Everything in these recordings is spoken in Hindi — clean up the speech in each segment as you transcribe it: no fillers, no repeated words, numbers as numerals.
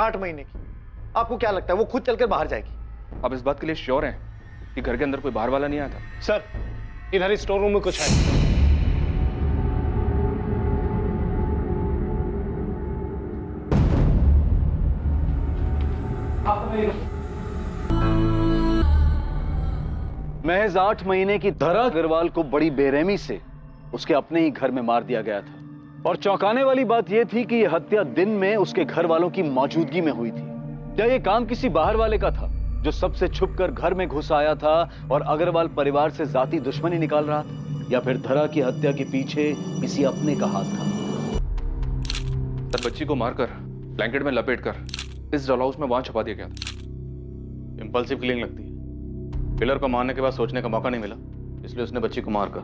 8 महीने की। आपको क्या लगता है वो खुद चलकर बाहर जाएगी? आप इस बात के लिए श्योर हैं कि घर के अंदर कोई बाहर वाला नहीं आया था? सर, इधर स्टोर रूम में कुछ है। महज 8 महीने की धरा अग्रवाल को बड़ी बेरहमी से उसके अपने ही घर में मार दिया गया था। और चौंकाने वाली बात यह थी कि यह हत्या दिन में उसके घर वालों की मौजूदगी में हुई थी। क्या यह काम किसी बाहर वाले का था जो सबसे छुपकर घर में घुस आया था और अग्रवाल परिवार से जाती दुश्मनी निकाल रहा था, या फिर धरा की हत्या के पीछे किसी अपने का हाथ था? सर, बच्ची को मारकर ब्लैंकेट में लपेटकर इस डॉल हाउस में वहां छुपा दिया गया था। इंपल्सिव किलिंग लगती है। किलर को मारने के बाद सोचने का मौका नहीं मिला, इसलिए उसने बच्ची को मारकर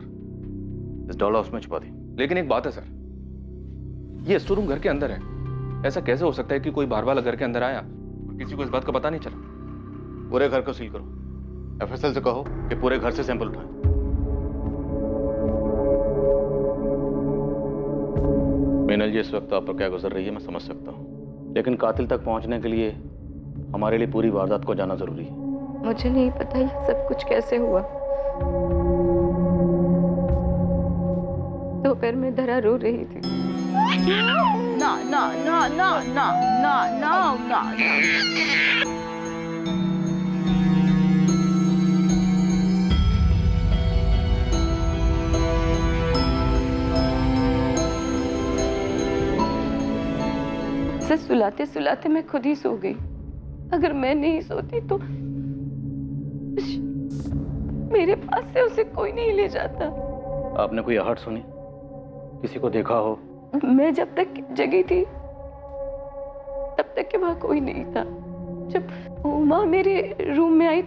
इस डॉल हाउस में छुपा दी। लेकिन एक बात है सर, ये स्टोर रूम घर के अंदर है। ऐसा कैसे हो सकता है कि कोई बाहर वाला घर के अंदर आया और किसी को इस बात का पता नहीं चला? पूरे घर को सील करो। एफएसएल से कहो कि पूरे घर से सैंपल उठाएं। मीनल जी, इस वक्त आप पर क्या गुजर रही है मैं समझ सकता हूँ, लेकिन कातिल तक पहुंचने के लिए हमारे लिए पूरी वारदात को जाना जरूरी है। मुझे नहीं पता ये सब कुछ कैसे हुआ। दोपहर में धरा रो रही थी। ना ना ना ना ना ना ना ना से सुलाते सुलाते मैं खुद ही सो गई। अगर मैं नहीं सोती तो मेरे पास से उसे कोई नहीं ले जाता। आपने कोई आहट सुनी, किसी को देखा हो? मैं जब तक जगी थी तब तक के वहां कोई नहीं था। जब उमा मेरे रूम में आई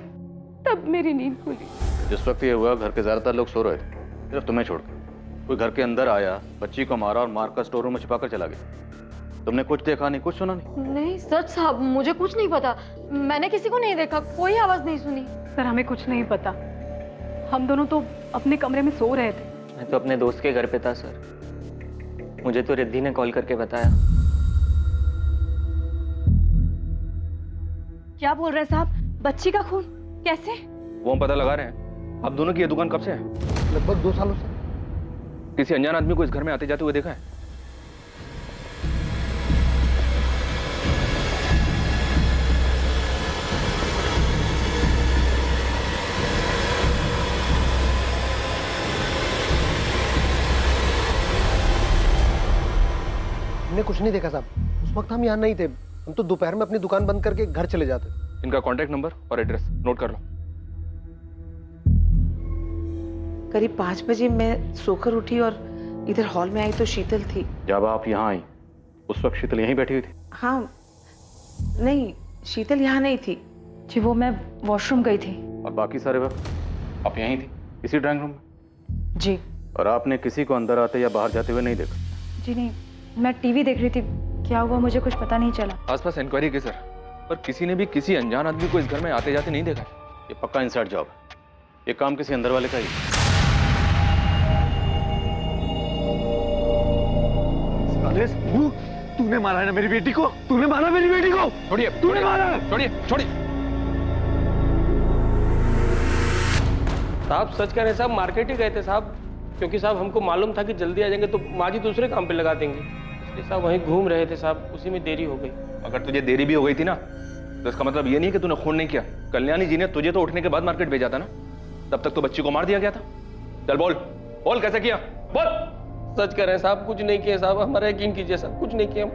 तब मेरी नींद खुली। जिस वक्त ये हुआ घर के ज्यादातर लोग सो रहे थे, सिर्फ तुम्हें छोड़कर। कोई घर के अंदर आया, बच्ची को मारा और मारकर स्टोर रूम में छिपाकर चला गया। तुमने कुछ देखा नहीं, कुछ सुना नहीं? नहीं सच साहब, मुझे कुछ नहीं पता। मैंने किसी को नहीं देखा, कोई आवाज नहीं सुनी। सर, हमें कुछ नहीं पता। हम दोनों तो अपने कमरे में सो रहे थे। मैं तो अपने दोस्त के घर पे था सर। मुझे तो रिद्धि ने कॉल करके बताया। क्या बोल रहे साहब? बच्ची का खून कैसे? वो हम पता लगा रहे हैं। आप दोनों की ये दुकान कब से है? लगभग 2 सालों से। किसी अनजान आदमी को इस घर में आते जाते हुए देखा है? हमने कुछ नहीं देखा साहब। उस वक्त हम यहाँ नहीं थे। हम तो दोपहर में अपनी दुकान बंद करके घर चले जाते। इनका कॉन्टैक्ट नंबर और एड्रेस नोट कर लो। करीब 5 बजे मैं सोकर उठी और इधर हॉल में आई तो शीतल थी। जब आप यहाँ आई उस वक्त शीतल यहीं बैठी हुई थी? हाँ, नहीं, शीतल यहाँ नहीं थी जी, वो मैं वॉशरूम गई थी। और बाकी सारे वक्त आप यहीं थी, इसी ड्राइंग रूम में? जी। और आपने किसी को अंदर आते या बाहर जाते हुए नहीं देखा? जी नहीं, मैं टीवी देख रही थी। क्या हुआ मुझे कुछ पता नहीं चला। आसपास इंक्वायरी की सर, पर किसी ने भी किसी अनजान आदमी को इस घर में आते जाते नहीं देखा। ये पक्का इनसाइड जॉब है। ये काम किसी अंदर वाले का ही है। तूने मारा है ना मेरी बेटी को? तूने मारा मेरी बेटी को? छोड़िए, तूने मारा? छोड़िए, छोड़िए। साहब सच कह रहे हैं साहब, मार्केट ही गए थे साहब, क्योंकि साहब हमको मालूम था कि जल्दी आ जाएंगे तो माँ जी दूसरे काम पे लगा देंगे, इसलिए साहब वहीं घूम रहे थे साहब, उसी में देरी हो गई। अगर तुझे देरी भी हो गई थी ना तो इसका मतलब ये नहीं कि तूने खून नहीं किया। कल्याणी जी ने तुझे तो उठने के बाद मार्केट भेजा था ना, तब तक तो बच्ची को मार दिया गया था। चल बोल, बोल कैसे किया, बोल। सच कह रहे हैं साहब, कुछ नहीं किया साहब, हमारा यकीन कीजिए साहब, कुछ नहीं किया।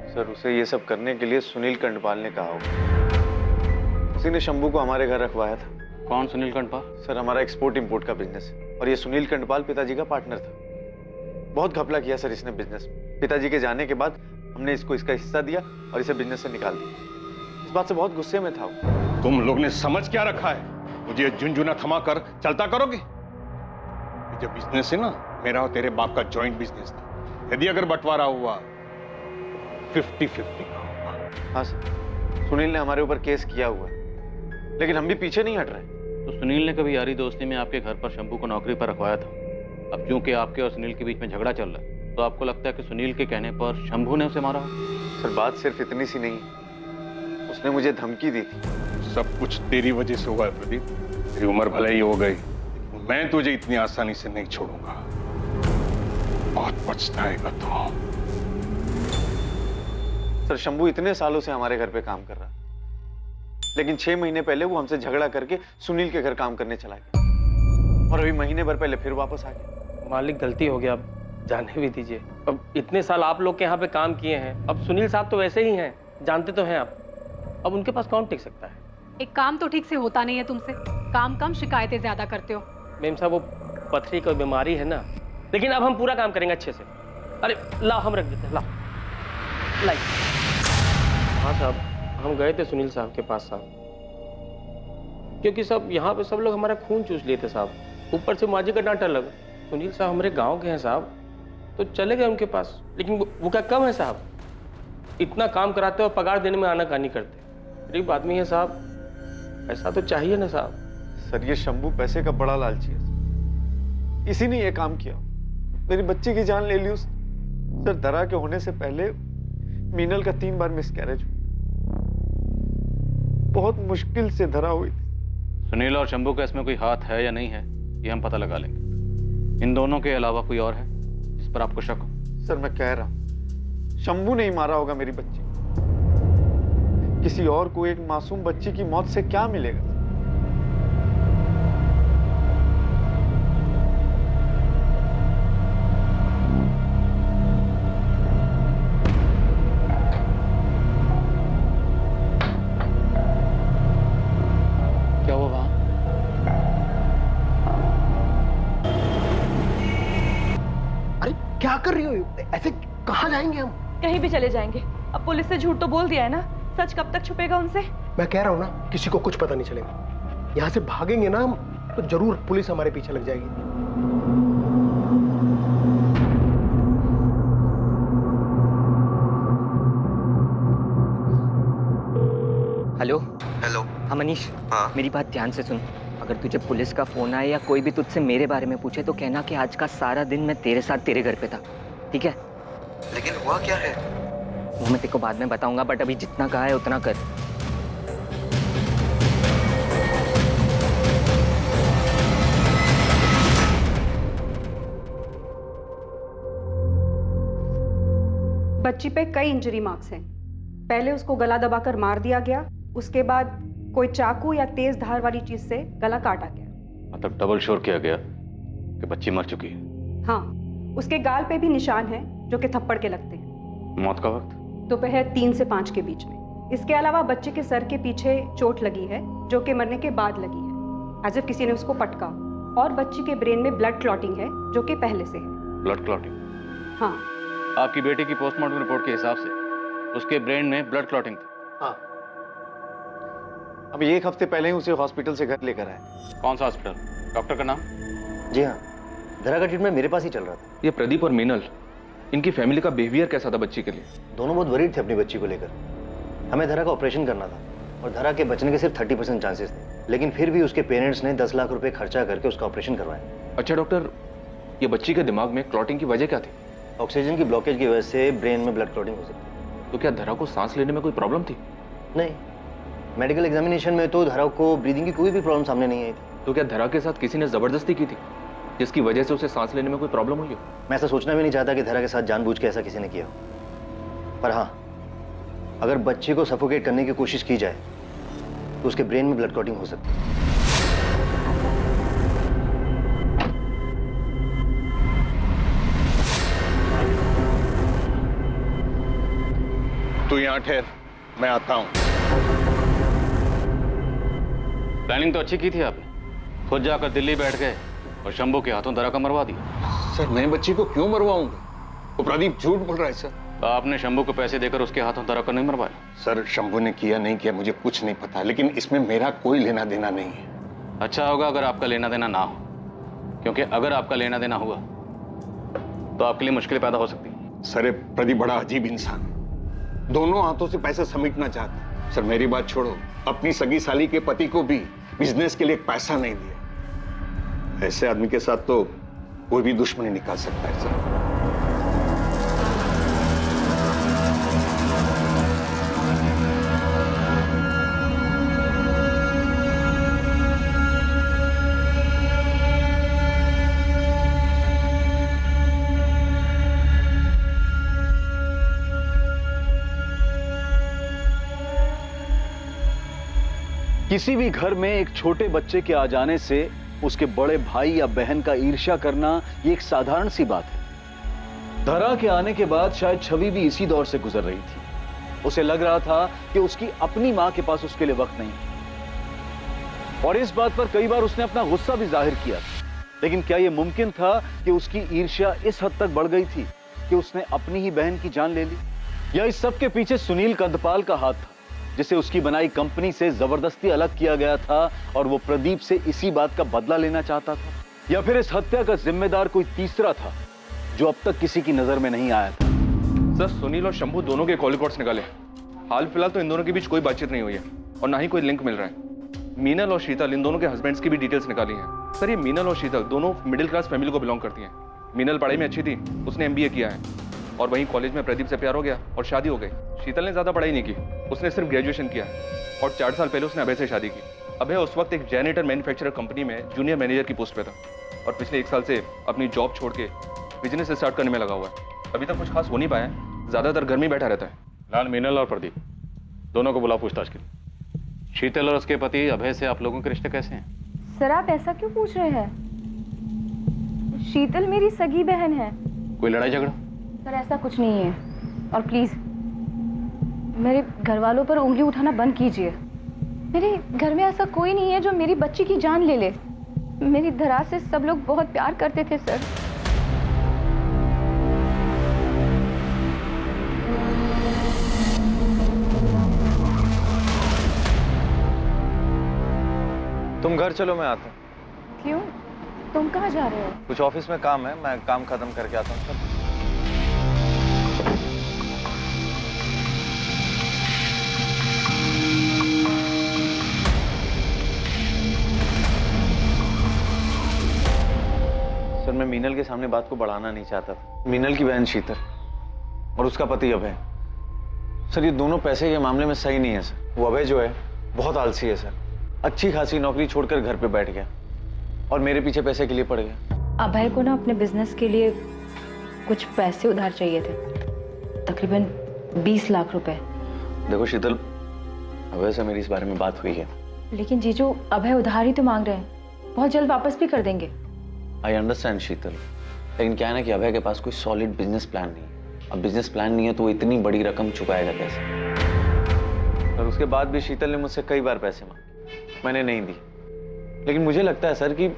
सर, उसे ये सब करने के लिए सुनील कंडपाल ने कहा होगा। उसी ने शंभू को हमारे घर रखवाया था। कौन सुनील कंडपाल? सर, हमारा एक्सपोर्ट इंपोर्ट का बिजनेस है और ये सुनील कंडपाल पिताजी का पार्टनर था। बहुत घपला किया सर इसने बिजनेस में। पिताजी के जाने के बाद हमने इसको इसका हिस्सा दिया और इसे बिजनेस से निकाल दिया। इस बात से बहुत गुस्से में था वो। तुम लोग ने समझ क्या रखा है? मुझे झुंझुना थमा कर चलता करोगे? जो बिजनेस है ना, मेरा और तेरे बाप का जॉइंट बिजनेस था। यदि अगर बंटवारा हुआ 50-50 का होगा। हाँ सर, सुनील ने हमारे ऊपर केस किया हुआ है, लेकिन हम भी पीछे नहीं हट रहे। तो सुनील ने कभी यारी दोस्ती में आपके घर पर शंभू को नौकरी पर रखवाया था। अब क्योंकि आपके और सुनील के बीच में झगड़ा चल रहा है, तो आपको लगता है कि सुनील के कहने पर शंभू ने उसे मारा? सर, बात सिर्फ इतनी सी नहीं। उसने मुझे धमकी दी थी। सब कुछ तेरी वजह से हुआ है प्रदीप। तेरी उम्र भले ही हो गई, मैं तुझे इतनी आसानी से नहीं छोड़ूंगा। बहुत पछताएगा तू। सर, शंभू इतने सालों से हमारे घर पे काम कर रहा है, लेकिन 6 महीने पहले वो हमसे झगड़ा करके सुनील के घर काम करने चला गया और अभी महीने भर पहले फिर वापस आ गया। मालिक गलती हो गया, अब जाने भी दीजिए। अब इतने साल आप लोग के यहाँ पे काम किए हैं, अब सुनील साहब तो वैसे ही हैं, जानते तो हैं आप। अब उनके पास कौन टिक सकता है? एक काम तो ठीक से होता नहीं है तुमसे, काम कम शिकायतें ज्यादा करते हो। मेम साहब, वो पथरी की बीमारी है ना, लेकिन अब हम पूरा काम करेंगे अच्छे से। अरे लाओ, हम रख देते हैं, लाओ लाई। हाँ साहब, हम गए थे सुनील साहब के पास साहब, क्योंकि सब यहाँ पे सब लोग हमारा खून चूस लिए थे साहब। ऊपर से माजी का डांट अलग। सुनील साहब हमारे गांव के हैं साहब, तो चले गए उनके पास। लेकिन वो क्या कम है साहब? इतना काम कराते और पगार देने में आनाकानी करते। गरीब आदमी है साहब, पैसा तो चाहिए ना साहब। सर, ये शंभू पैसे का बड़ा लालची है। इसी ने ये काम किया, मेरी बच्ची की जान ले ली उसने। सर, दरा के होने से पहले मीनल का 3 बार मिसकैरेज हुआ। बहुत मुश्किल से धरा हुई थी। सुनील और शंभू का इसमें कोई हाथ है या नहीं है, ये हम पता लगा लेंगे। इन दोनों के अलावा कोई और है जिस पर आपको शक हो? सर, मैं कह रहा हूं, शंभू ने ही मारा होगा मेरी बच्ची। किसी और को एक मासूम बच्ची की मौत से क्या मिलेगा? क्या हुआ वहां? अरे क्या कर रही हो? ऐसे कहाँ जाएंगे हम? कहीं भी चले जाएंगे। अब पुलिस से झूठ तो बोल दिया है ना, सच कब तक छुपेगा उनसे? मैं कह रहा हूँ ना, किसी को कुछ पता नहीं चलेगा। यहाँ से भागेंगे ना हम, तो जरूर पुलिस हमारे पीछे लग जाएगी। Hello hello. हाँ मनीष, हाँ। मेरी बात ध्यान से सुन। अगर तुझे पुलिस का फोन आए या कोई भी तुझसे मेरे बारे में पूछे तो कहना कि आज का सारा दिन मैं तेरे साथ तेरे घर पे था, ठीक है? लेकिन हुआ क्या है? वो मैं तेरे को बाद में बताऊंगा, बट अभी जितना कहा है उतना कर। बच्ची पे कई इंजरी मार्क्स हैं। पहले उसको गला दबाकर मार दिया गया, उसके बाद कोई चाकू या तेज धार वाली चीज से गला काटा गया। मतलब डबल श्योर किया गया कि बच्ची मर चुकी है? हाँ, उसके गाल पे भी निशान हैं जो कि थप्पड़ के लगते हैं। मौत का वक्त? दोपहर 3 से 5 के बीच में। इसके अलावा बच्चे के सर के पीछे चोट लगी है जो कि मरने के बाद लगी है, एज इफ किसी ने उसको पटका। और बच्ची के ब्रेन में ब्लड क्लॉटिंग है जो कि पहले से है। Blood clotting? हाँ। आपकी बेटी की पोस्टमार्टम रिपोर्ट के हिसाब से उसके ब्रेन में ब्लड क्लॉटिंग थी। हाँ। अभी 1 हफ्ते पहले ही उसे हॉस्पिटल से घर लेकर आए। कौन सा हॉस्पिटल? डॉक्टर का नाम? जी हाँ, धरा का ट्रीटमेंट मेरे पास ही चल रहा था। ये प्रदीप और मीनल, इनकी फैमिली का बिहेवियर कैसा था बच्ची के लिए? दोनों बहुत वरीड थे अपनी बच्ची को लेकर। हमें धरा का ऑपरेशन करना था और धरा के बचने के सिर्फ 30% चांसेस थे, लेकिन फिर भी उसके पेरेंट्स ने 10 लाख रुपए खर्चा करके उसका ऑपरेशन करवाया। अच्छा डॉक्टर, ये बच्ची के दिमाग में क्लॉटिंग की वजह क्या थी? ऑक्सीजन की ब्लॉकेज की वजह से ब्रेन में ब्लड क्लॉटिंग हो सकती है। तो क्या धरा को सांस लेने में कोई प्रॉब्लम थी? नहीं, मेडिकल एग्जामिनेशन में तो धरा को ब्रीदिंग की कोई भी प्रॉब्लम सामने नहीं आई थी। तो क्या धरा के साथ किसी ने जबरदस्ती की थी जिसकी वजह से उसे सांस लेने में कोई प्रॉब्लम हुई हो? मैं ऐसा सोचना भी नहीं चाहता कि धरा के साथ जानबूझ के ऐसा किसी ने किया हो, पर हाँ, अगर बच्चे को सफोकेट करने की कोशिश की जाए तो उसके ब्रेन में ब्लड क्लॉटिंग हो सकती है। तू यहाँ ठहर, मैं आता हूँ। प्लानिंग तो अच्छी की थी आपने, खुद जाकर दिल्ली बैठ गए और शंभू के हाथों दरा का मरवा दिया। सर, मैं बच्ची को क्यों मरवाऊंगा? वो प्रदीप झूठ बोल रहा है सर। आपने शंभू को पैसे देकर उसके हाथों दरा को नहीं मरवाया? सर, शंभू ने किया नहीं किया मुझे कुछ नहीं पता, लेकिन इसमें मेरा कोई लेना देना नहीं है। अच्छा होगा अगर आपका लेना देना ना हो, क्योंकि अगर आपका लेना देना हुआ तो आपके लिए मुश्किलें पैदा हो सकती हैं। सर, प्रदीप बड़ा अजीब इंसान, दोनों हाथों से पैसा समेटना चाहता। सर, मेरी बात छोड़ो, अपनी सगी साली के पति को भी बिजनेस के लिए पैसा नहीं दिया। ऐसे आदमी के साथ तो कोई भी दुश्मनी निकाल सकता है सर। किसी भी घर में एक छोटे बच्चे के आ जाने से उसके बड़े भाई या बहन का ईर्ष्या करना ये एक साधारण सी बात है। धरा के आने के बाद शायद छवि भी इसी दौर से गुजर रही थी। उसे लग रहा था कि उसकी अपनी मां के पास उसके लिए वक्त नहीं है, और इस बात पर कई बार उसने अपना गुस्सा भी जाहिर किया। लेकिन क्या यह मुमकिन था कि उसकी ईर्ष्या इस हद तक बढ़ गई थी कि उसने अपनी ही बहन की जान ले ली? या इस सब के पीछे सुनील कंदपाल का हाथ था, जिसे उसकी बनाई कंपनी से जबरदस्ती अलग किया गया था और वो प्रदीप से इसी बात का बदला लेना चाहता था? या फिर इस हत्या का जिम्मेदार कोई तीसरा था जो अब तक किसी की नजर में नहीं आया था? सर, सुनील और शंभू दोनों के कॉल रिकॉर्ड्स निकाले। हाल फिलहाल तो इन दोनों के बीच कोई बातचीत नहीं हुई है और ना ही कोई लिंक मिल रहा है। मीनल और शीतल, इन दोनों के हस्बैंड्स की भी डिटेल्स निकाली हैं। सर, ये मीनल और शीतल दोनों मिडिल क्लास फैमिली को बिलोंग करती हैं। मीनल पढ़ाई में अच्छी थी, उसने MBA किया है, और वहीं कॉलेज में प्रदीप से प्यार हो गया और शादी हो गई। शीतल ने ज़्यादा पढ़ाई नहीं की, उसने सिर्फ ग्रेजुएशन किया है और 4 साल पहले उसने अभय से शादी की। अभय उस वक्त एक जेनेटर मैन्युफैक्चरर कंपनी में जूनियर मैनेजर की पोस्ट पे था और पिछले 1 साल से अपनी जॉब छोड़ के बिजनेस स्टार्ट करने में लगा हुआ है। अभी तक कुछ खास हो नहीं पाया है, ज़्यादातर घर में बैठा रहता है। लाल, मीनल और प्रदीप दोनों को बुलाओ पूछताछ के लिए। शीतल और उसके पति अभय से आप लोगों के रिश्ते कैसे हैं? सर, आप ऐसा क्यों पूछ रहे हैं? शीतल मेरी सगी बहन है। कोई लड़ाई झगड़ा? सर, ऐसा कुछ नहीं है, और प्लीज मेरे घर वालों पर उंगली उठाना बंद कीजिए। मेरे घर में ऐसा कोई नहीं है जो मेरी बच्ची की जान ले ले। मेरी धरा से सब लोग बहुत प्यार करते थे सर। तुम घर चलो, मैं आता हूँ। क्यों? तुम कहाँ जा रहे हो? कुछ ऑफिस में काम है, मैं काम खत्म करके आता हूँ। सर, मैं मीनल के सामने बात को बढ़ाना नहीं चाहता था। मीनल की बहन शीतल और उसका पति अभय, सर ये दोनों पैसे के मामले में सही नहीं है सर। वो अभय जो है बहुत आलसी है सर, अच्छी खासी नौकरी छोड़कर घर पे बैठ गया और मेरे पीछे पैसे के लिए पड़ गया। अभय को ना अपने बिजनेस के लिए कुछ पैसे उधार चाहिए थे, तकरीबन 20 लाख रुपए। देखो शीतल, अभय से मेरी इस बारे में बात हुई है। लेकिन जीजू, अभय उधार ही तो मांग रहे हैं, बहुत जल्द वापस भी कर देंगे। आई अंडरस्टैंड शीतल, लेकिन क्या है ना कि अभय के पास कोई सॉलिड बिजनेस प्लान नहीं है। अब बिजनेस प्लान नहीं है तो वो इतनी बड़ी रकम चुकाएगा कैसे? और उसके बाद भी शीतल ने मुझसे कई बार पैसे मांगे, मैंने नहीं दी। लेकिन मुझे लगता है सर कि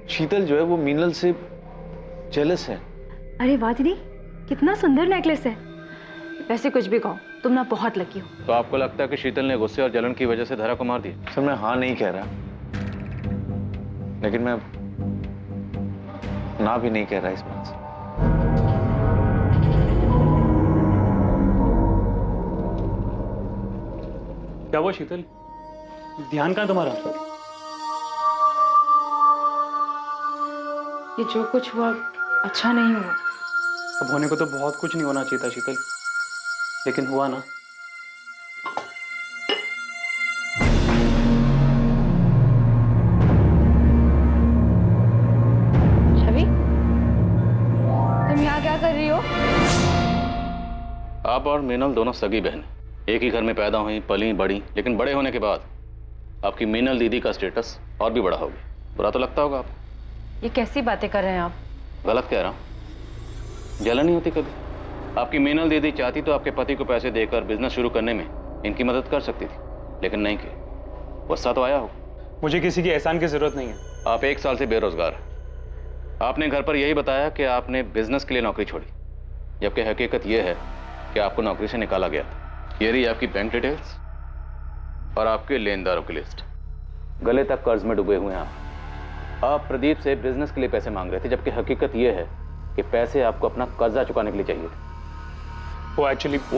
शीतल जो है वो मीनल से जेलस है। अरे वाह दीदी, कितना सुंदर नेकलेस है। वैसे कुछ भी कहो, तुम ना बहुत लकी हो। तो आपको लगता है कि शीतल ने गुस्से और जलन की वजह से धरा को मार दिया? सर मैं हाँ नहीं कह रहा, लेकिन मैं ना भी नहीं कह रहा इस बात से। क्या हुआ शीतल? ध्यान कहाँ तुम्हारा? ये जो कुछ हुआ अच्छा नहीं हुआ। अब होने को तो बहुत कुछ नहीं होना चाहिए था शीतल, लेकिन हुआ ना। छवि, तुम यहाँ क्या कर रही हो? आप और मीनल दोनों सगी बहन, एक ही घर में पैदा हुई, पली बड़ी, लेकिन बड़े होने के बाद आपकी मीनल दीदी का स्टेटस और भी बड़ा हो गया। बुरा तो लगता होगा आपको। ये कैसी बातें कर रहे हैं आप? गलत कह रहा हूँ? जलन नहीं होती कभी? आपकी मीनल दीदी चाहती तो आपके पति को पैसे देकर बिजनेस शुरू करने में इनकी मदद कर सकती थी, लेकिन नहीं की। गुस्सा तो आया हो। मुझे किसी की एहसान की जरूरत नहीं है। आप 1 साल से बेरोजगार हैं। आपने घर पर यही बताया कि आपने बिजनेस के लिए नौकरी छोड़ी, जबकि हकीकत यह है कि आपको नौकरी से निकाला गया था। ये रही आपकी बैंक डिटेल्स और आपके लेनदारों की लिस्ट। गले तक कर्ज में डूबे हुए हैं आप प्रदीप से बिजनेस के लिए पैसे मांग रहे थे, जबकि हकीकत यह है कि पैसे आपको अपना कर्जा चुकाने के लिए चाहिए थे। वो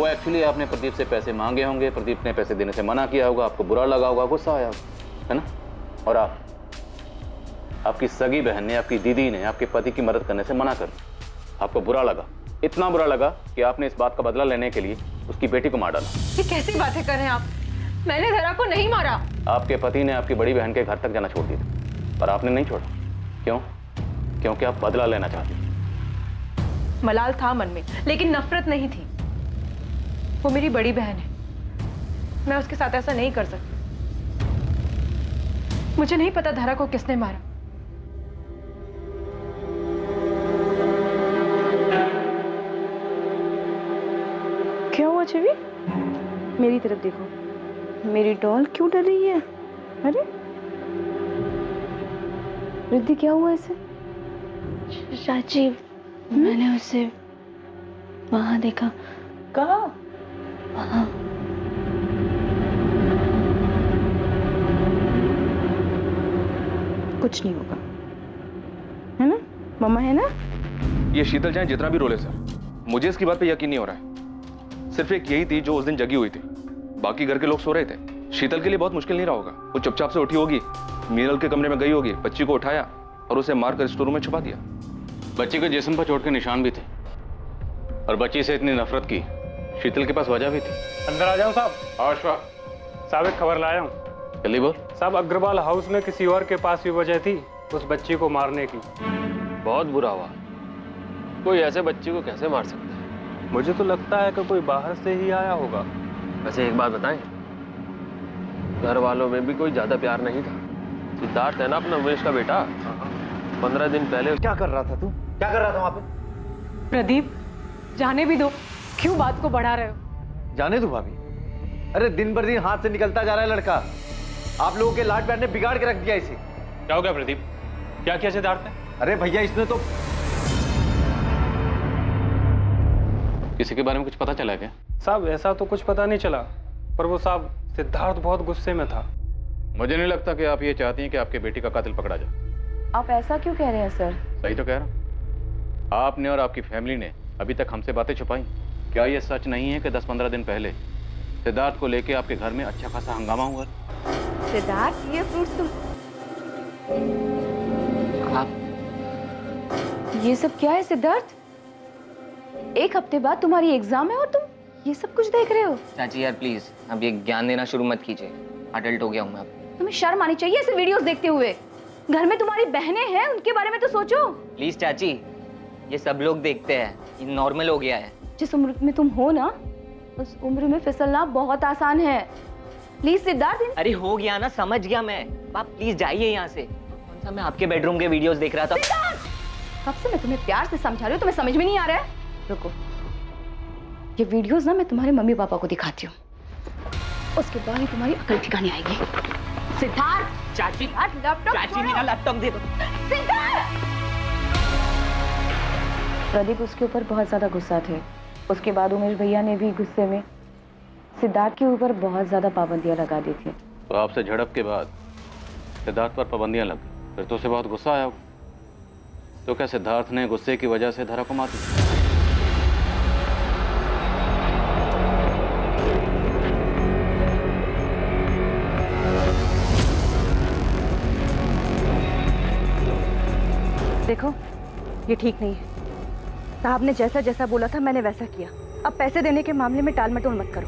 एक्चुअली आपने प्रदीप से पैसे मांगे होंगे, प्रदीप ने पैसे देने से मना किया होगा, आपको बुरा लगा होगा, गुस्सा आया होगा, है ना? और आपकी सगी बहन ने, आपकी दीदी ने आपके पति की मदद करने से मना कर दिया। आपको बुरा लगा, इतना बुरा लगा कि आपने इस बात का बदला लेने के लिए उसकी बेटी को मार डाला। ये कैसी बातें कर रहे हैं आप? मैंने धरा को नहीं मारा। आपके पति ने आपकी बड़ी बहन के घर तक जाना छोड़ दिया और आपने नहीं छोड़ा। क्यों? क्योंकि आप बदला लेना चाहते थे। मलाल था मन में, लेकिन नफरत नहीं थी। वो मेरी बड़ी बहन है, मैं उसके साथ ऐसा नहीं कर सकती। मुझे नहीं पता धरा को किसने मारा। क्या हुआ छवि? मेरी तरफ देखो। मेरी डॉल क्यों डर रही है? अरे रिद्धि, क्या हुआ इसे? चाची, मैंने उसे वहां देखा। कहाँ? वहां। कुछ नहीं होगा, है ना? मम्मा है ना? ये शीतल चाहे जितना भी रोले सर, मुझे इसकी बात पे यकीन नहीं हो रहा है। सिर्फ एक यही थी जो उस दिन जगी हुई थी, बाकी घर के लोग सो रहे थे। शीतल के लिए बहुत मुश्किल नहीं रहा होगा। वो चुपचाप से उठी होगी, मीनल के कमरे में गई होगी, बच्ची को उठाया और उसे मारकर स्टोर रूम में छुपा दिया। बच्ची के जिस्म पर चोट के निशान भी थे और बच्ची से इतनी नफरत की शीतल के पास वजह भी थी। अंदर आ जाऊं साहब? आशा साहब, एक खबर लाया हूँ। जल्दी बोल। साहब, अग्रवाल हाउस में किसी और के पास भी वजह थी उस बच्ची को मारने की। बहुत बुरा हुआ। कोई ऐसे बच्ची को कैसे मार सकता है? मुझे तो लगता है कि कोई बाहर से ही आया होगा। वैसे एक बात बताएं, घर वालों में भी कोई ज्यादा प्यार नहीं था। सिद्धार्थ है ना अपना उमेश का बेटा, 15 दिन पहले क्या कर रहा था तू? क्या कर रहा था वहां पे? प्रदीप, जाने भी दो, क्यों बात को बढ़ा रहे हो? जाने दो भाभी। अरे दिन भर दिन हाथ से निकलता जा रहा है लड़का। आप लोगों के लाड प्यार ने बिगाड़ के रख दिया इसे। क्या हो गया प्रदीप? क्या किया सिद्धार्थ ने? अरे भैया, इसने तो किसी के बारे में कुछ पता चला क्या? साहब, ऐसा तो कुछ पता नहीं चला, पर वो साहब सिद्धार्थ बहुत गुस्से में था। मुझे नहीं लगता कि आप ये चाहती हैं कि आपके बेटी का कातिल पकड़ा जाए। आप ऐसा क्यों कह रहे हैं सर? सही तो कह रहा हूं। आपने और आपकी फैमिली ने अभी तक हमसे बातें छुपाई। क्या ये सच नहीं है कि 10-15 दिन पहले सिद्धार्थ को लेके आपके घर में अच्छा खासा हंगामा हुआ? सिद्धार्थ, ये फ्रूट्स तुम... आप ये सब क्या है सिद्धार्थ? एक हफ्ते बाद तुम्हारी एग्जाम है और तुम ये सब कुछ देख रहे हो? चाची यार प्लीज, अब ये ज्ञान देना शुरू मत कीजिए। अडल्ट हो गया हूँ मैं अब। तुम्हें शर्म आनी चाहिए ऐसे वीडियोस देखते हुए। घर में तुम्हारी बहनें हैं, उनके बारे में तो सोचो। प्लीज चाची, ये सब लोग देखते हैं, ये नॉर्मल हो गया है। जिस उम्र में तुम हो ना, उस उम्र में फिसलना बहुत आसान है। प्लीज सिद्धार्थ। अरे हो गया ना, समझ गया मैं। आप प्लीज जाइए यहाँ से। कौन सा मैं आपके बेडरूम के वीडियोस देख रहा था। कब से मैं तुम्हें प्यार से समझा रही हूँ, तुम्हें समझ में नहीं आ रहा है? रुको, ये वीडियोस ना मैं तुम्हारे मम्मी पापा को दिखाती हूँ, उसके बाद ही तुम्हारी अकल ठिकाने आएगी। सिद्धार्थ! चाची, लैपटॉप चाची मेरा लैपटॉप दे दो। सिद्धार्थ! प्रदीप उसके ऊपर बहुत ज्यादा गुस्सा थे। उसके बाद उमेश भैया ने भी गुस्से में सिद्धार्थ के ऊपर बहुत ज्यादा पाबंदियां लगा दी थी। तो आपसे झड़प के बाद सिद्धार्थ पर पाबंदियां लग गई, फिर तो उसे बहुत गुस्सा आया होगा। तो क्या सिद्धार्थ ने गुस्से की वजह से धरा को मार दिया? देखो, ये ठीक नहीं है। साहब ने जैसा जैसा बोला था मैंने वैसा किया। अब पैसे देने के मामले में टाल मटोल मत करो।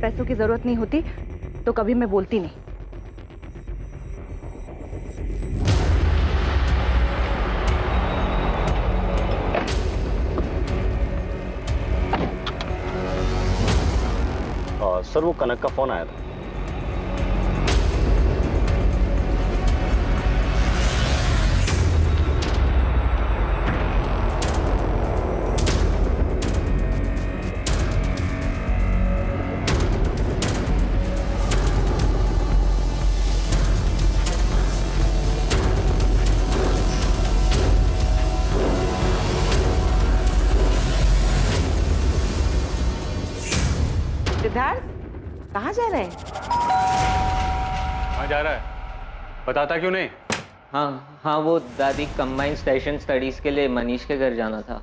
पैसों की जरूरत नहीं होती तो कभी मैं बोलती नहीं। सर, वो कनक का फोन आया था। सिद्धार्थ, कहाँ जा रहे हैं? कहाँ जा रहा है? बताता क्यों नहीं? हाँ, वो दादी कंबाइंड सेशन स्टडीज के लिए मनीष के घर जाना था।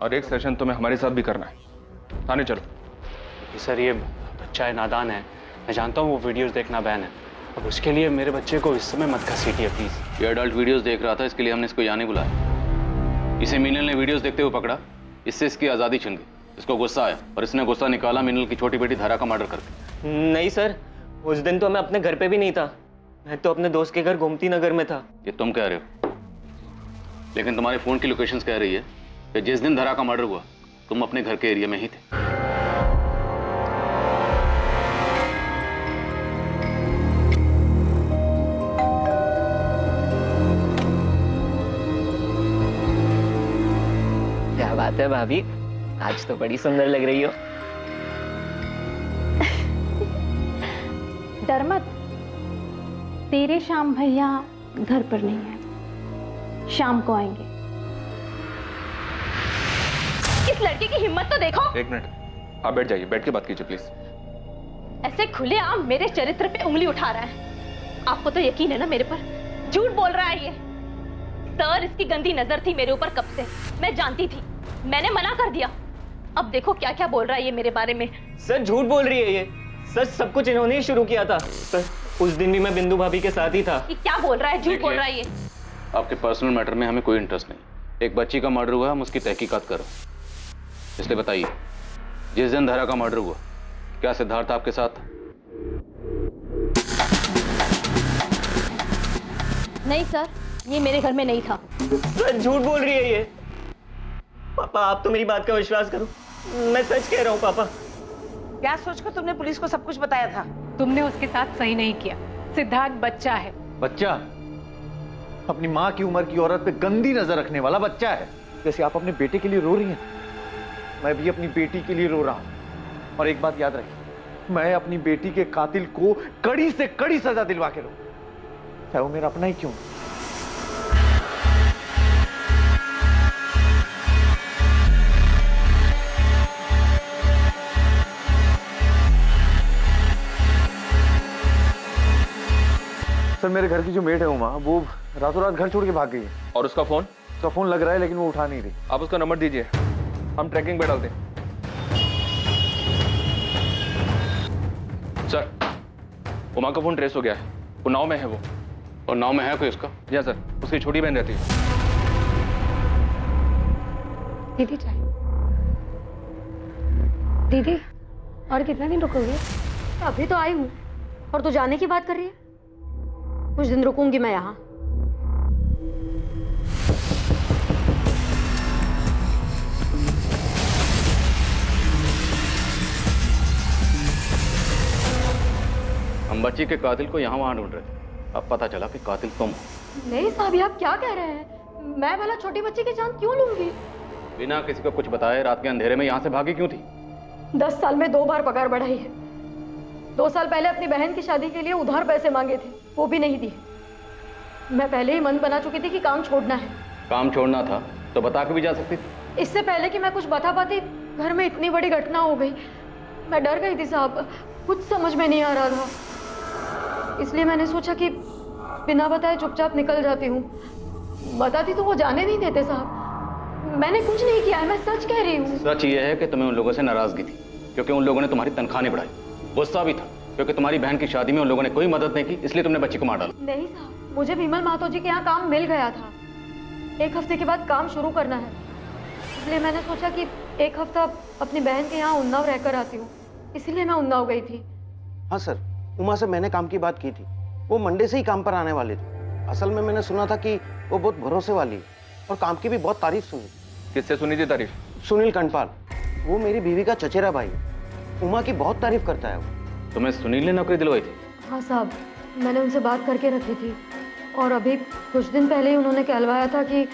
और एक सेशन तुम्हें हमारे साथ भी करना है। थाने चलो। सर, ये बच्चा है, नादान है। मैं जानता हूँ वो वीडियोस देखना बैन है। अब उसके लिए मेरे बच्चे को इस समय मत घसीटिए प्लीज। ये अडल्ट वीडियोस देख रहा था, इसके लिए हमने इसको यहाँ नहीं बुलाया। इसे मीनल ने वीडियोस देखते हुए पकड़ा, इससे इसकी आज़ादी छिन गई। इसको गुस्सा आया और इसने गुस्सा निकाला मीनल की छोटी बेटी धारा का मर्डर करके। नहीं सर, उस दिन तो मैं अपने घर पे भी नहीं था। मैं तो अपने दोस्त के घर गोमती नगर में था। ये तुम कह रहे हो, लेकिन तुम्हारे फोन की लोकेशंस कह रही है कि जिस दिन धारा का मर्डर हुआ तुम अपने घर के एरिया में ही थे। बात है भाभी, आज तो बड़ी सुंदर लग रही हो। डर मत, तेरे श्याम भैया घर पर नहीं है, शाम को आएंगे। इस लड़के की हिम्मत तो देखो। एक मिनट, आप बैठ जाइए, बैठ के बात कीजिए प्लीज। ऐसे खुलेआम मेरे चरित्र पे उंगली उठा रहा है। आपको तो यकीन है ना मेरे पर? झूठ बोल रहा है ये। सर, इसकी गंदी नजर थी मेरे ऊपर कब से, मैं जानती थी, मैंने मना कर दिया। अब देखो क्या क्या बोल रहा है ये मेरे बारे में। सर झूठ बोल रही है ये, सच सब कुछ इन्होंने ही शुरू किया था। सर उस दिन भी मैं बिंदु भाभी के साथ ही था। ये क्या बोल रहा है, झूठ बोल रहा है ये। आपके पर्सनल मैटर में हमें कोई इंटरेस्ट नहीं। एक बच्ची का मर्डर हुआ, हम उसकी तहकीकात करो। इसलिए बताइए, जिस दिन धरा का मर्डर हुआ, क्या सिद्धार्थ आपके साथ था? नहीं सर, ये मेरे घर में नहीं था। सर झूठ बोल रही है ये। पापा आप तो मेरी बात का विश्वास करो, मैं सच कह रहा हूँ पापा। क्या सोचकर तुमने पुलिस को सब कुछ बताया था? तुमने उसके साथ सही नहीं किया। सिद्धार्थ बच्चा है। बच्चा? अपनी माँ की उम्र की औरत पे गंदी नजर रखने वाला बच्चा है। जैसे आप अपने बेटे के लिए रो रही हैं, मैं भी अपनी बेटी के लिए रो रहा हूं। और एक बात याद रखिए, मैं अपनी बेटी के कातिल को कड़ी से कड़ी सजा दिलवा के रहूं, चाहे वो मेरा अपना ही क्यों। सर मेरे घर की जो मेड है उमा, वो रातों रात घर छोड़ के भाग गई है। और उसका फोन? उसका फोन लग रहा है लेकिन वो उठा नहीं रही। आप उसका नंबर दीजिए, हम ट्रैकिंग पे डालते हैं। सर, उमा का फोन ट्रेस हो गया है, उन्नाव में है वो। और नाव में है कोई उसका? जी हाँ सर, उसकी छोटी बहन रहती है। दीदी चाय। दीदी और कितना दिन रुकोगे? अभी तो आई हूँ और तू जाने की बात कर रही है। कुछ दिन रुकूंगी मैं यहाँ। हम बच्ची के कातिल को यहाँ वहाँ ढूंढ रहे थे, अब पता चला कि कातिल तुम हो। नहीं साहब, आप क्या कह रहे हैं? मैं भला छोटी बच्ची की जान क्यों लूंगी? बिना किसी को कुछ बताए रात के अंधेरे में यहाँ से भागी क्यों थी? 10 साल में 2 बार पगार बढ़ाई है। 2 साल पहले अपनी बहन की शादी के लिए उधार पैसे मांगे थे, वो भी नहीं दिए। मैं पहले ही मन बना चुकी थी कि काम छोड़ना है। काम छोड़ना था तो बता के भी जा सकती थी। इससे पहले कि मैं कुछ बता पाती, घर में इतनी बड़ी घटना हो गई। मैं डर गई थी साहब, कुछ समझ में नहीं आ रहा था। इसलिए मैंने सोचा कि बिना बताए चुपचाप निकल जाती हूँ। बताती तो वो जाने नहीं देते साहब। मैंने कुछ नहीं किया है, मैं सच कह रही हूँ। सच ये है कि तुम्हें उन लोगों से नाराजगी थी क्योंकि उन लोगों ने तुम्हारी तनख्वाह नहीं बढ़ाई। गुस्सा भी था क्योंकि तुम्हारी बहन की शादी में उन लोगों ने कोई मदद नहीं की, इसलिए तुमने बच्ची को मार डाला। नहीं साहब, मुझे विमल महतो जी के यहाँ काम मिल गया था। 1 हफ्ते के बाद काम शुरू करना है, इसलिए मैंने सोचा कि 1 हफ्ता अपनी बहन के यहाँ उन्नाव रहकर आती हूँ, इसलिए मैं उन्नाव गई थी। हाँ सर, उमा से मैंने काम की बात की थी। वो मंडे से ही काम पर आने वाले थे। असल में मैंने सुना था कि वो बहुत भरोसे वाली है और काम की भी बहुत तारीफ सुनी। किससे सुनी थी तारीफ? सुनील कंडपाल, वो मेरी बीवी का चचेरा भाई है। उमा की बहुत तारीफ करता है वो। तुम्हें सुनील ने नौकरी दिलवाई थी? हाँ साहब, मैंने उनसे बात करके रखी थी और अभी कुछ दिन पहले ही उन्होंने कहलवाया था कि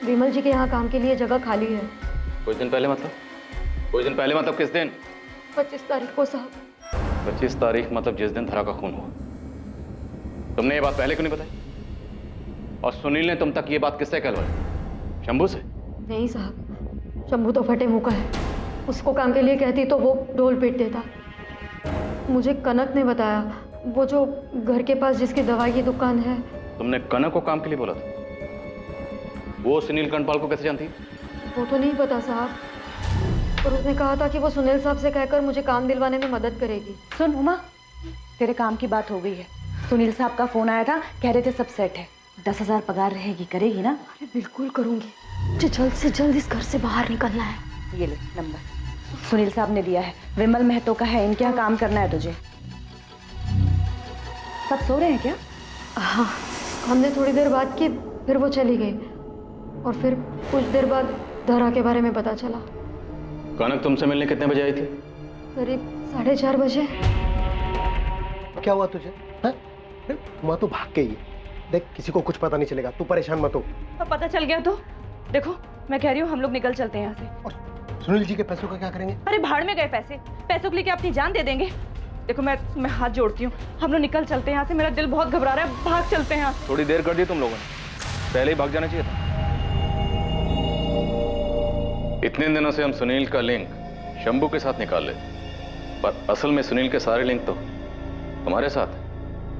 विमल जी के यहाँ काम के लिए जगह खाली है। कुछ दिन पहले मतलब? कुछ दिन पहले मतलब किस दिन? 25 तारीख को साहब। 25 तारीख मतलब जिस दिन धरा का खून हुआ। तुमने ये बात पहले क्यों नहीं बताई? और सुनील ने तुम तक ये बात किससे कहलवाई? शंभू से? नहीं साहब, शंभू तो फटे मुंह का है। उसको काम के लिए कहती तो वो ढोल पीट देता। मुझे कनक ने बताया, वो जो घर के पास जिसकी दवाई की दुकान है। तुमने कनक को काम के लिए बोला था? वो सुनील कंडपाल को कैसे जानती? वो तो नहीं पता साहब, पर उसने कहा था कि वो सुनील साहब से कहकर मुझे काम दिलवाने में मदद करेगी। सुन उमा, तेरे काम की बात हो गई है। सुनील साहब का फोन आया था, कह रहे थे सब सेट है। 10,000 पगार रहेगी, करेगी ना? अरे बिल्कुल करूंगी, मुझे जल्द से जल्द इस घर से बाहर निकलना है। ये ले नंबर, सुनील साहब ने दिया है, विमल महतो का है, इनके यहाँ काम करना है तुझे। सब सो रहे हैं क्या? हाँ, हमने थोड़ी देर बात की, फिर वो चली गई और फिर कुछ देर बाद धरा के बारे में पता चला। कनक तुमसे मिलने कितने बजे आई थी? करीब 4:30 बजे। क्या हुआ तुझे? माँ तो भाग गई है। देख, किसी को कुछ पता नहीं चलेगा, तू परेशान मत हो। अब पता चल गया तो देखो, मैं कह रही हूँ हम लोग निकल चलते हैं यहाँ से। सुनील जी के पैसों का क्या करेंगे? अरे भाड़ में गए पैसे, पैसों के लिए क्या अपनी जान दे देंगे? देखो मैं हाथ जोड़ती हूँ, हम लोग निकल चलते हैं यहाँ से, मेरा दिल बहुत घबरा रहा है, भाग चलते हैं यहाँ से। थोड़ी देर कर दी तुम लोगों ने, पहले ही भाग जाना चाहिए था। इतने दिनों से हम सुनील का लिंक शंभू के साथ निकाल लेते, पर असल में सुनील के सारे लिंक तो तुम्हारे साथ।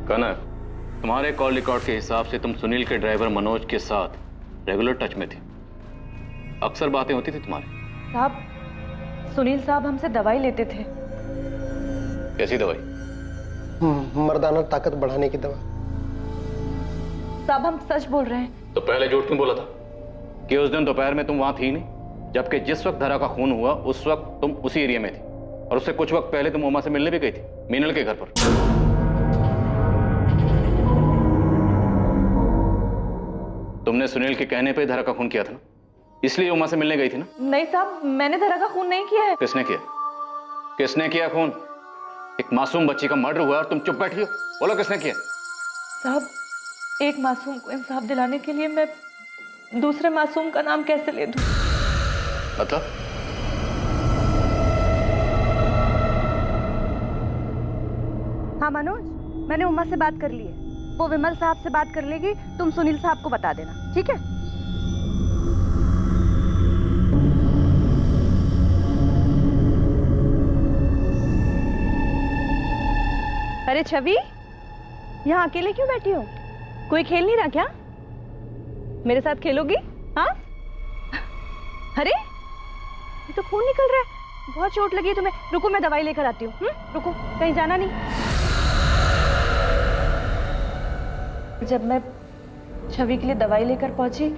कनक, तुम्हारे कॉल रिकॉर्ड के हिसाब से तुम सुनील के ड्राइवर मनोज के साथ रेगुलर टच में थे, अक्सर बातें होती थी तुम्हारी। साहब, सुनील साहब हमसे दवाई लेते थे। कैसी दवाई? मर्दाना ताकत बढ़ाने की दवा। साहब हम सच बोल रहे हैं। तो पहले झूठ क्यों बोला था कि उस दिन दोपहर में तुम वहां थी नहीं, जबकि जिस वक्त धरा का खून हुआ उस वक्त तुम उसी एरिया में थी, और उससे कुछ वक्त पहले तुम उमा से मिलने भी गई थी मीनल के घर पर। तुमने सुनील के कहने पे धरा का खून किया था ना, इसलिए उमा से मिलने गई थी ना? नहीं साहब, मैंने धरा का खून नहीं किया है। किसने किया? किसने किया खून? एक मासूम बच्ची का मर्डर हुआ और तुम चुप बैठी हो, बोलो किसने किया? साहब, एक मासूम को इंसाफ दिलाने के लिए मैं दूसरे मासूम का नाम कैसे ले दूं? मतलब? हाँ मनोज, मैंने उमा से बात कर ली है, वो विमल साहब से बात कर लेगी, तुम सुनील साहब को बता देना, ठीक है? अरे छवि, यहाँ अकेले क्यों बैठी हो? कोई खेल नहीं रहा क्या? मेरे साथ खेलोगी? हाँ? अरे ये तो खून निकल रहा है, बहुत चोट लगी है तुम्हें। रुको मैं दवाई लेकर आती हूँ। रुको, कहीं जाना नहीं। जब मैं छवि के लिए दवाई लेकर पहुंची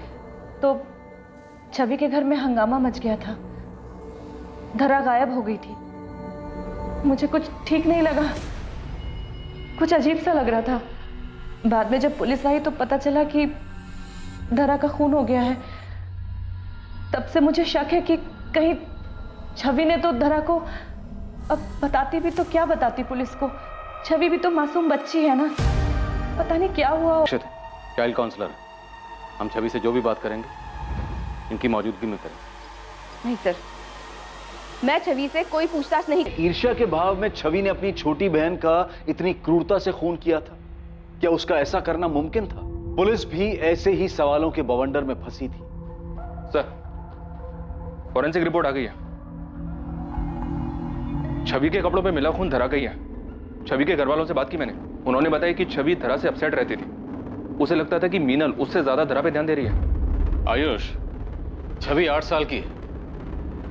तो छवि के घर में हंगामा मच गया था, धरा गायब हो गई थी। मुझे कुछ ठीक नहीं लगा, कुछ अजीब सा लग रहा था। बाद में जब पुलिस आई तो पता चला कि धरा का खून हो गया है। तब से मुझे शक है कि कहीं छवि ने तो धरा को, अब बताती भी तो क्या बताती पुलिस को, छवि भी तो मासूम बच्ची है ना, पता नहीं क्या हुआ। चाइल्ड काउंसलर, हम छवि से जो भी बात करेंगे इनकी मौजूदगी में करेंगे। नहीं सर, मैं छवि से कोई पूछताछ नहीं। ईर्ष्या के भाव में छवि ने अपनी छोटी बहन का इतनी क्रूरता से खून किया था? क्या उसका ऐसा करना मुमकिन था? पुलिस भी ऐसे ही सवालों के बवंडर में फंसी थी। सर, फॉरेंसिक रिपोर्ट आ गई है। छवि के कपड़ों पे मिला खून धरा का ही है। छवि के घर वालों से बात की मैंने, उन्होंने बताया कि छवि धरा से अपसेट रहती थी, उसे लगता था कि मीनल उससे ज्यादा धरा पे ध्यान दे रही है। आयुष, छवि 8 साल की है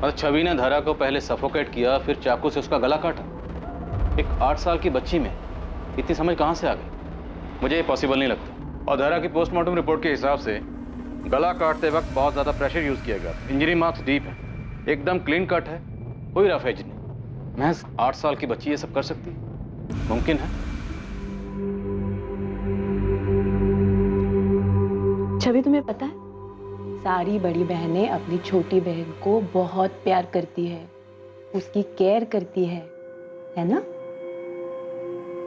और छवि ने धरा को पहले सफोकेट किया, फिर चाकू से उसका गला काटा। एक 8 साल की बच्ची में इतनी समझ कहां से आ गई? मुझे ये पॉसिबल नहीं लगता। और धरा की पोस्टमार्टम रिपोर्ट के हिसाब से गला काटते वक्त बहुत ज्यादा प्रेशर यूज किया गया। इंजरी मार्क्स डीप है, एकदम क्लीन कट है, कोई रफ एज नहीं। महज 8 साल की बच्ची ये सब कर सकती है? मुमकिन है? छवि, तुम्हें पता है सारी बड़ी बहनें अपनी छोटी बहन को बहुत प्यार करती है, उसकी केयर करती है ना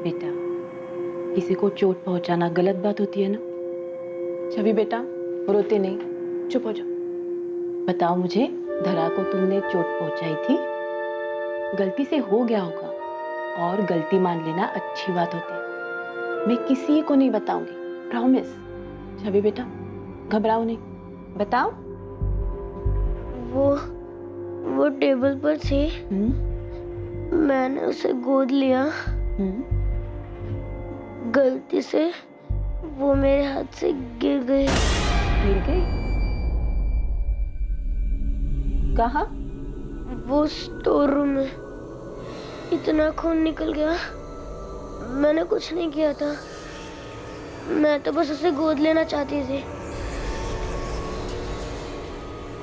बेटा? किसी को चोट पहुंचाना गलत बात होती है ना? छवि बेटा, रोते नहीं, चुप हो जाओ। बताओ मुझे, धरा को तुमने चोट पहुंचाई थी, गलती से हो गया होगा, और गलती मान लेना अच्छी बात होती है। मैं किसी को नहीं बताऊंगी, प्रॉमिस। छवि बेटा, घबराओ नहीं, बताओ। वो टेबल पर थी, मैंने उसे गोद लिया, गलती से वो मेरे हाथ से गिर गई। गिर गई? कहाँ? वो स्टोर रूम में। इतना खून निकल गया, मैंने कुछ नहीं किया था, मैं तो बस उसे गोद लेना चाहती थी।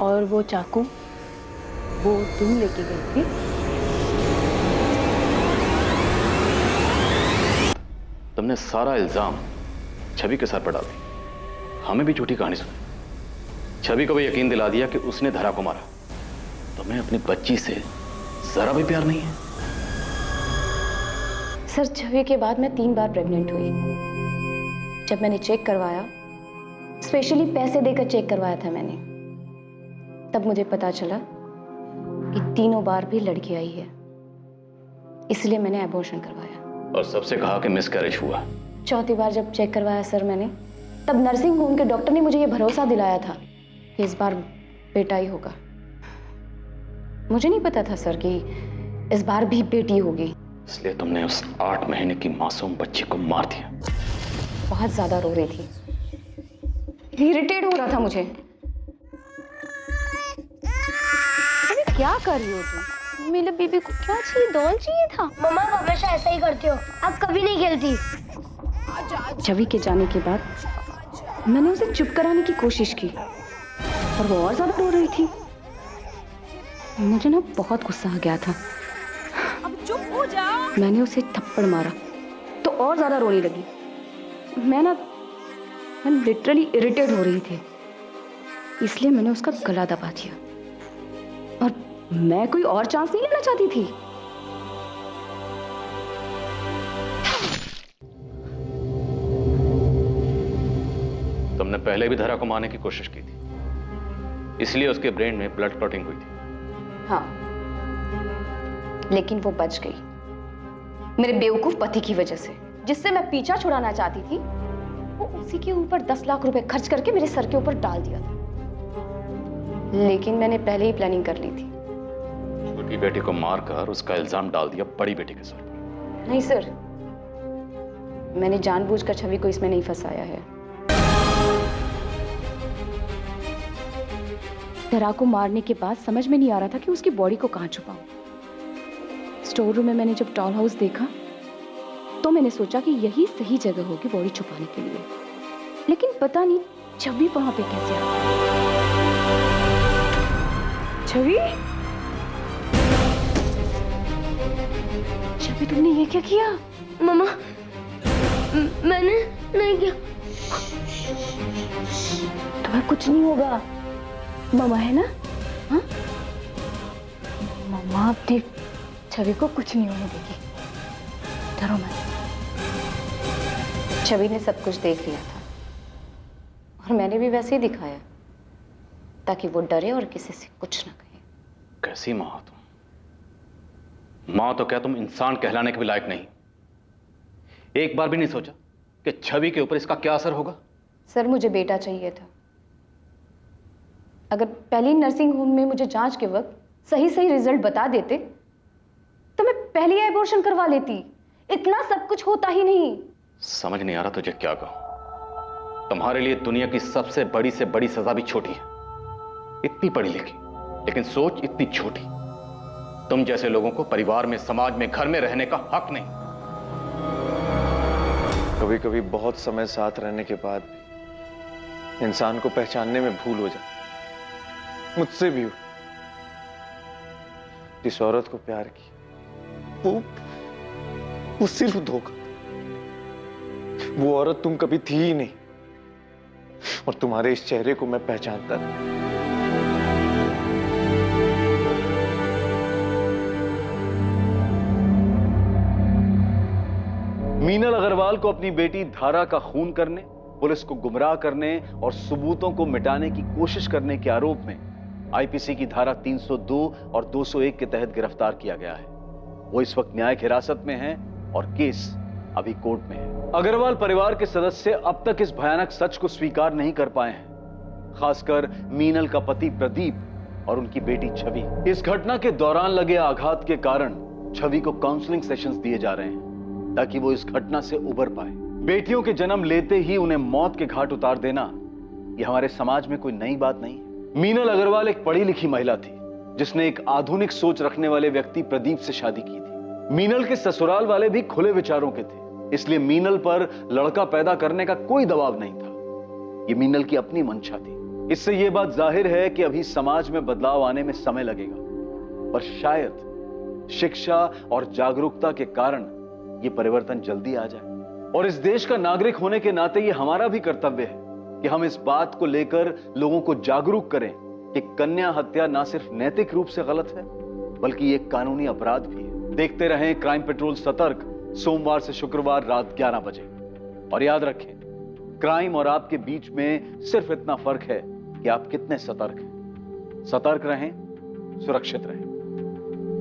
और वो चाकू वो तुम लेके गई थी? तुमने सारा इल्जाम छवि के सर पर डाल दी, हमें भी झूठी कहानी सुनाई। छवि को भी यकीन दिला दिया कि उसने धरा को मारा। तुम्हें अपनी बच्ची से जरा भी प्यार नहीं है? सर, छवि के बाद मैं 3 बार प्रेग्नेंट हुई। जब मैंने चेक करवाया, स्पेशली पैसे देकर चेक करवाया था मैंने, तब मुझे पता चला कि तीनों बार भी लड़की आई है, इसलिए मैंने एबॉर्शन करवाया। और सबसे कहा कि मिसकैरेज हुआ। चौथी बार जब चेक करवाया सर मैंने, तब नर्सिंग होम के डॉक्टर ने मुझे ये भरोसा दिलाया था कि इस बार बेटा ही होगा। मुझे नहीं पता था सर कि इस बार भी बेटी होगी। इसलिए तुमने उस 8 महीने की मासूम बच्ची को मार दिया। बहुत ज्यादा रो रही थी, इरिटेट हो रहा था मुझे। अरे क्या कर रही हो तुम? मेरे बेबी को क्या चाहिए? डॉल चाहिए था। मम्मा आप हमेशा ऐसा ही करते हो, आप कभी नहीं खेलती। छवि के जाने के बाद मैंने उसे चुप कराने की कोशिश की, और वो और ज्यादा रो रही थी। मुझे ना बहुत गुस्सा आ गया था। अब चुप हो जाओ। मैंने उसे थप्पड़ मारा तो और ज्यादा रोने लगी। मैं लिटरली इरिटेट हो रही थी, इसलिए मैंने उसका गला दबा दिया। और मैं कोई और चांस नहीं लेना चाहती थी। तुमने पहले भी धरा को मारने की कोशिश की थी, इसलिए उसके ब्रेन में ब्लड क्लॉटिंग हुई थी। हाँ, लेकिन वो बच गई मेरे बेवकूफ पति की वजह से, जिससे मैं पीछा छुड़ाना चाहती थी। वो उसी के ऊपर 10 लाख रुपए खर्च करके मेरे सर के ऊपर डाल दिया था, लेकिन मैंने पहले ही प्लानिंग कर ली थी। छोटी बेटी को मारकर उसका इल्जाम डाल दिया बड़ी बेटी के सर पर। नहीं सर, मैंने जानबूझकर छवि को इसमें नहीं फंसाया है। धरा को मारने के बाद समझ में नहीं आ रहा था कि उसकी बॉडी को कहां छुपाऊं। स्टोर रूम में मैंने जब डॉल हाउस देखा तो मैंने सोचा कि यही सही जगह होगी बॉडी छुपाने के लिए, लेकिन पता नहीं छवि वहां पे कैसे आ गई। छवि, छवि तुमने ये क्या किया? मम्मा मैंने नहीं किया। तुम्हें कुछ नहीं होगा, मम्मा है ना? हाँ, मम्मा अपनी छवि को कुछ नहीं होने देगी, डरो मत। छवि ने सब कुछ देख लिया था, और मैंने भी वैसे ही दिखाया ताकि वो डरे और किसी से कुछ ना कहे। कैसी माँ हो तुम? माँ तो क्या तुम इंसान कहलाने के भी लायक नहीं। एक बार भी नहीं सोचा कि छवि के ऊपर इसका क्या असर होगा? सर, मुझे बेटा चाहिए था। अगर पहली नर्सिंग होम में मुझे जांच के वक्त सही सही रिजल्ट बता देते तो मैं पहले ही एबॉर्शन करवा लेती। इतना सब कुछ होता ही नहीं। समझ नहीं आ रहा तुझे क्या कहूं। तुम्हारे लिए दुनिया की सबसे बड़ी से बड़ी सजा भी छोटी है। इतनी पढ़ी लिखी लेकिन सोच इतनी छोटी। तुम जैसे लोगों को परिवार में, समाज में, घर में रहने का हक नहीं। कभी कभी बहुत समय साथ रहने के बाद भी इंसान को पहचानने में भूल हो जाती। मुझसे भी हुई। जिस औरत को प्यार की वो सिर्फ धोखा था। वो औरत तुम कभी थी ही नहीं, और तुम्हारे इस चेहरे को मैं पहचानता नहीं। मीनल अग्रवाल को अपनी बेटी धारा का खून करने, पुलिस को गुमराह करने और सबूतों को मिटाने की कोशिश करने के आरोप में आईपीसी की धारा 302 और 201 के तहत गिरफ्तार किया गया है। वो इस वक्त न्यायिक हिरासत में है और केस अभी कोर्ट में है। अग्रवाल परिवार के सदस्य अब तक इस भयानक सच को स्वीकार नहीं कर पाए हैं, खासकर मीनल का पति प्रदीप और उनकी बेटी छवि। इस घटना के दौरान लगे आघात के कारण छवि को काउंसलिंग सेशंस दिए जा रहे हैं ताकि वो इस घटना से उबर पाए। बेटियों के जन्म लेते ही उन्हें मौत के घाट उतार देना यह हमारे समाज में कोई नई बात नहीं है। मीनल अग्रवाल एक पढ़ी लिखी महिला थी जिसने एक आधुनिक सोच रखने वाले व्यक्ति प्रदीप से शादी की थी। मीनल के ससुराल वाले भी खुले विचारों के थे, इसलिए मीनल पर लड़का पैदा करने का कोई दबाव नहीं था। ये मीनल की अपनी मंशा थी। इससे यह बात जाहिर है कि अभी समाज में बदलाव आने में समय लगेगा, पर शायद शिक्षा और जागरूकता के कारण यह परिवर्तन जल्दी आ जाए। और इस देश का नागरिक होने के नाते यह हमारा भी कर्तव्य है कि हम इस बात को लेकर लोगों को जागरूक करें कि कन्या हत्या ना सिर्फ नैतिक रूप से गलत है बल्कि एक कानूनी अपराध भी है। देखते रहें क्राइम पेट्रोल सतर्क, सोमवार से शुक्रवार रात 11 बजे। और याद रखें, क्राइम और आपके बीच में सिर्फ इतना फर्क है कि आप कितने सतर्क हैं। सतर्क रहें, सुरक्षित रहें।